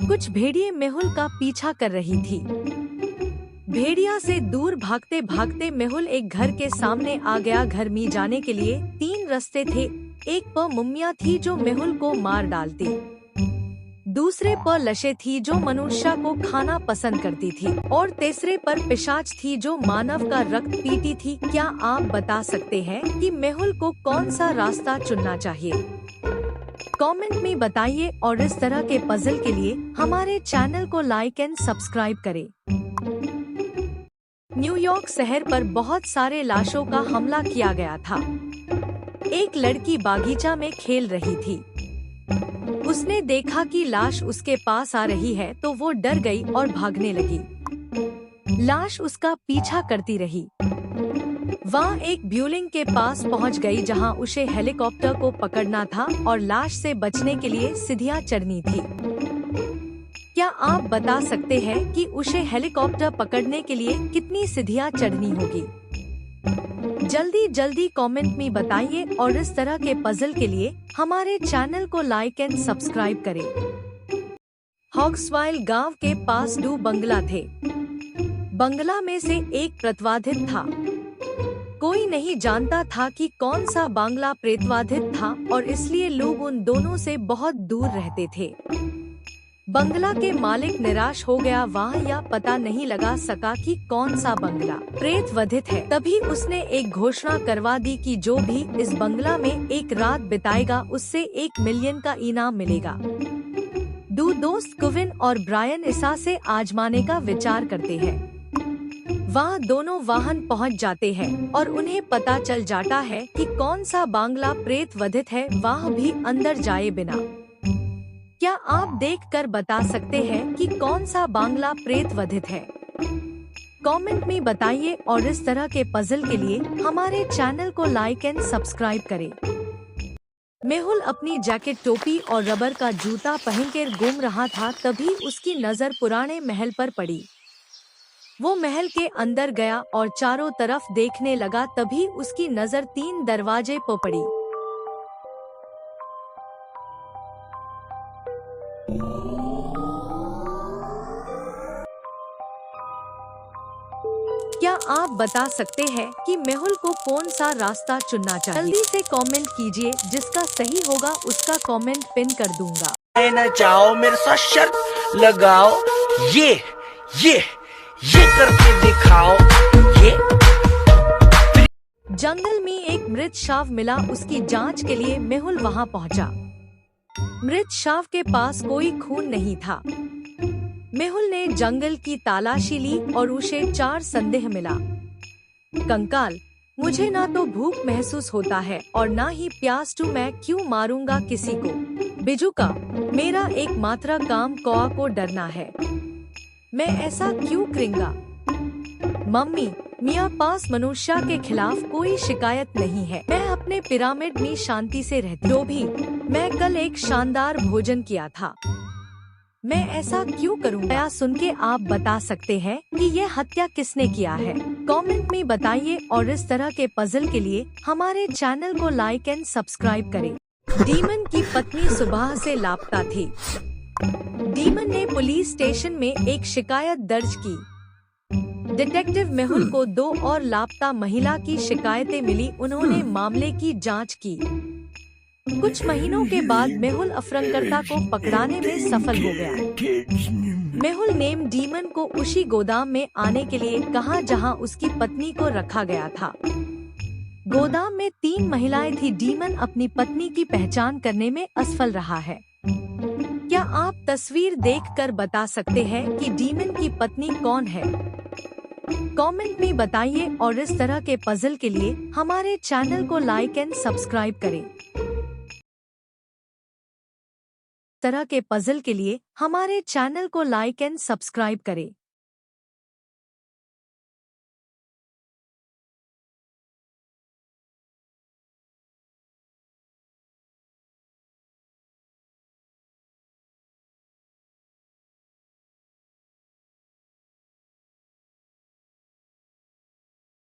कुछ भेड़िए मेहुल का पीछा कर रही थी। भेड़िया से दूर भागते भागते मेहुल एक घर के सामने आ गया। घर में जाने के लिए 3 रास्ते थे। एक पर मुम्मिया थी जो मेहुल को मार डालती, दूसरे पर लशे थी जो मनुष्य को खाना पसंद करती थी, और तीसरे पर पिशाच थी जो मानव का रक्त पीती थी। क्या आप बता सकते हैं कि मेहुल को कौन सा रास्ता चुनना चाहिए? कमेंट में बताइए और इस तरह के पजल के लिए हमारे चैनल को लाइक एंड सब्सक्राइब करें। न्यूयॉर्क शहर पर बहुत सारे लाशों का हमला किया गया था। एक लड़की बागीचा में खेल रही थी। उसने देखा कि लाश उसके पास आ रही है तो वो डर गई और भागने लगी। लाश उसका पीछा करती रही। वह एक ब्यूलिंग के पास पहुंच गई जहां उसे हेलीकॉप्टर को पकड़ना था और लाश से बचने के लिए सीढ़ियां चढ़नी थी। क्या आप बता सकते हैं कि उसे हेलीकॉप्टर पकड़ने के लिए कितनी सीढ़ियां चढ़नी होगी? जल्दी जल्दी कमेंट में बताइए और इस तरह के पजल के लिए हमारे चैनल को लाइक एंड सब्सक्राइब करें। हॉक्सवाइल गांव के पास 2 बंगला थे। बंगला में से एक प्रेतवाधित था। कोई नहीं जानता था कि कौन सा बांग्ला प्रेतवाधित था और इसलिए लोग उन दोनों से बहुत दूर रहते थे। बंगला के मालिक निराश हो गया। वह यह पता नहीं लगा सका कि कौन सा बंगला प्रेतवधित है। तभी उसने एक घोषणा करवा दी कि जो भी इस बंगला में एक रात बिताएगा उससे 1 मिलियन का इनाम मिलेगा। 2 दोस्त कुविन और ब्रायन इसा से आजमाने का विचार करते हैं। वह दोनों वाहन पहुंच जाते हैं और उन्हें पता चल जाता है कि कौन सा बांग्ला प्रेतवधित है, वह भी अंदर जाए बिना। क्या आप देखकर बता सकते हैं कि कौन सा बांग्ला प्रेतवधित है? कमेंट में बताइए और इस तरह के पजल के लिए हमारे चैनल को लाइक एंड सब्सक्राइब करें। मेहुल अपनी जैकेट, टोपी और रबर का जूता पहनकर घूम रहा था। तभी उसकी नजर पुराने महल पर पड़ी। वो महल के अंदर गया और चारों तरफ देखने लगा। तभी उसकी नजर 3 दरवाजे पर पड़ी। क्या आप बता सकते हैं कि मेहुल को कौन सा रास्ता चुनना चाहिए? जल्दी से कमेंट कीजिए, जिसका सही होगा उसका कमेंट पिन कर दूंगा। ना चाहो मेरे साथ शर्त लगाओ, ये करके दिखाओ। ये जंगल में एक मृत शव मिला। उसकी जांच के लिए मेहुल वहां पहुंचा। मृत शव के पास कोई खून नहीं था। मेहुल ने जंगल की तलाशी ली और उसे 4 संदेह मिला। कंकाल, मुझे ना तो भूख महसूस होता है और ना ही प्यास, तो मैं क्यों मारूंगा किसी को? बिजुका, मेरा एकमात्र काम कौआ को डरना है। मैं ऐसा क्यों करूंगा? मम्मी, मियाँ पास मनुष्य के खिलाफ कोई शिकायत नहीं है। मैं अपने पिरामिड में शांति से रहती हूँ। भी मैं कल एक शानदार भोजन किया था। मैं ऐसा क्यों करूँगा? सुन के आप बता सकते हैं कि यह हत्या किसने किया है? कमेंट में बताइए और इस तरह के पजल के लिए हमारे चैनल को लाइक एंड सब्सक्राइब करें। डीमन की पत्नी सुबह से लापता थी। डीमन ने पुलिस स्टेशन में एक शिकायत दर्ज की। डिटेक्टिव मेहुल को 2 और लापता महिला की शिकायतें मिली। उन्होंने मामले की जांच की। कुछ महीनों के बाद मेहुल अपहरणकर्ता को पकड़ाने में सफल हो गया। मेहुल ने डीमन को उसी गोदाम में आने के लिए कहा जहां उसकी पत्नी को रखा गया था। गोदाम में 3 महिलाएं थी। डीमन अपनी पत्नी की पहचान करने में असफल रहा है। क्या आप तस्वीर देखकर बता सकते हैं कि डीमन की पत्नी कौन है? कमेंट में बताइए और इस तरह के पजल के लिए हमारे चैनल को लाइक एंड सब्सक्राइब करें। तरह के पजल के लिए हमारे चैनल को लाइक एंड सब्सक्राइब करें।